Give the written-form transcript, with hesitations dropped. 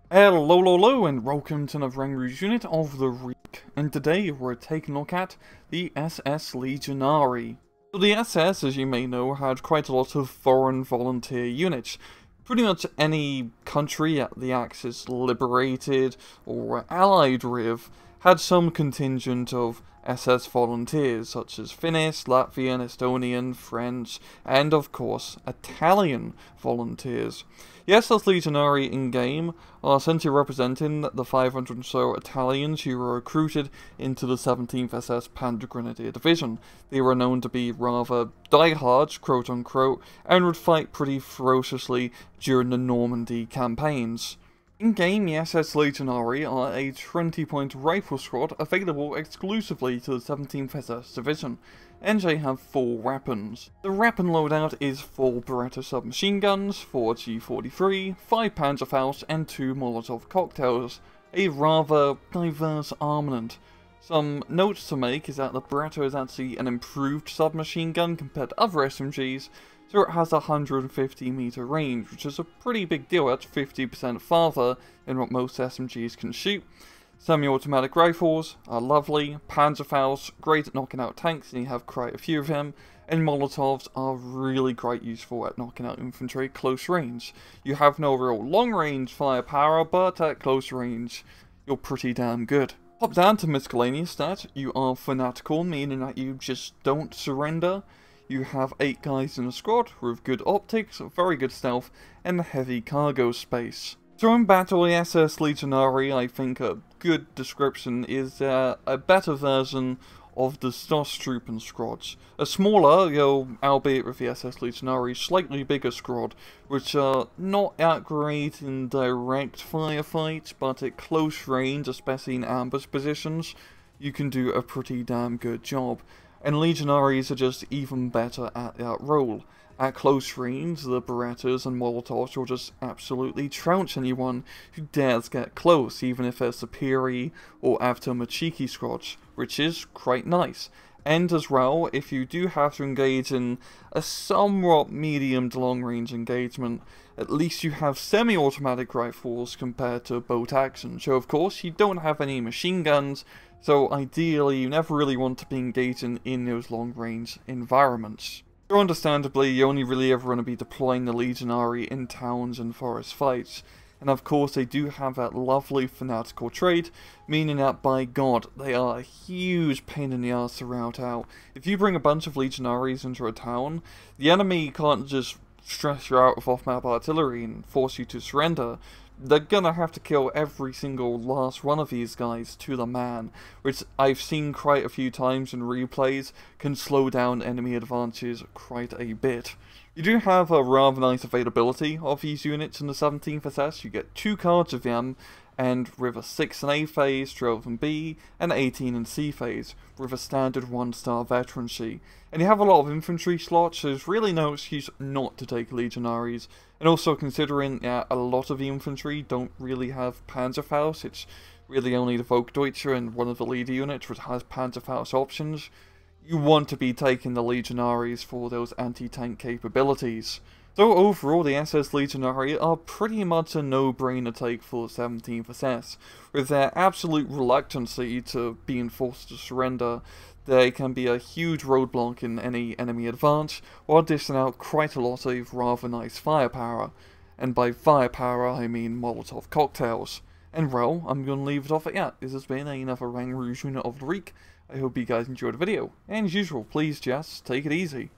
Hello, and welcome to another Rouge unit of the week. And today we're taking a look at the SS-Legionari. So the SS, as you may know, had quite a lot of foreign volunteer units. Pretty much any country at the Axis liberated or allied with had some contingent of SS volunteers, such as Finnish, Latvian, Estonian, French, and of course, Italian volunteers. The SS-Legionari in-game are essentially representing the 500 or so Italians who were recruited into the 17th SS Panzer Grenadier Division. They were known to be rather diehards, quote-unquote, and would fight pretty ferociously during the Normandy campaigns. In-game, the SS-Legionari are a 20-point rifle squad available exclusively to the 17th SS Division, and they have 4 weapons. The weapon loadout is 4 Beretta submachine guns, 4 G43, 5 Panzerfaust, and 2 Molotov cocktails, a rather diverse armament. Some notes to make is that the Beretta is actually an improved submachine gun compared to other SMGs, so it has a 150 meter range, which is a pretty big deal. That's 50% farther than what most SMGs can shoot. Semi-automatic rifles are lovely, Panzerfaust, great at knocking out tanks, and you have quite a few of them, and Molotovs are really quite useful at knocking out infantry at close range. You have no real long-range firepower, but at close range, you're pretty damn good. Hop down to miscellaneous stats. You are fanatical, meaning that you just don't surrender. You have 8 guys in a squad with good optics, very good stealth, and heavy cargo space. So in battle, the SS-Legionari, I think a good description is a better version of the Stormtrooper squads. A smaller, albeit with the SS-Legionari, slightly bigger squad, which are not that great in direct firefights, but at close range, especially in ambush positions, you can do a pretty damn good job. And Legionaries are just even better at that role. At close range, the Berettas and Molotovs will just absolutely trounce anyone who dares get close, even if they're superior or Avtomachiki squads, which is quite nice. And as well, if you do have to engage in a somewhat medium to long range engagement, at least you have semi-automatic rifles compared to bolt action. So of course, you don't have any machine guns, so ideally you never really want to be engaging in those long range environments. So understandably, you only really ever want to be deploying the Legionari in towns and forest fights. And of course they do have that lovely fanatical trait, meaning that by god, they are a huge pain in the ass to rout out. If you bring a bunch of Legionaries into a town, the enemy can't just stress you out with off-map artillery and force you to surrender. They're gonna have to kill every single last one of these guys to the man, which I've seen quite a few times in replays, can slow down enemy advances quite a bit. You do have a rather nice availability of these units in the 17th SS. You get 2 cards of them, and with a 6 in A phase, 12 in B, and 18 in C phase, with a standard 1-star veterancy. And you have a lot of infantry slots, so there's really no excuse not to take Legionaries. And also considering a lot of the infantry don't really have Panzerfaust, it's really only the Volksdeutsche and one of the leader units which has Panzerfaust options, you want to be taking the Legionaries for those anti-tank capabilities. So overall, the SS-Legionari are pretty much a no-brainer take for 17th SS. With their absolute reluctancy to being forced to surrender, they can be a huge roadblock in any enemy advance, while dishing out quite a lot of rather nice firepower. And by firepower, I mean Molotov cocktails. And well, I'm going to leave it off at that. This has been another Rouge unit of the week. I hope you guys enjoyed the video, and as usual, please just take it easy.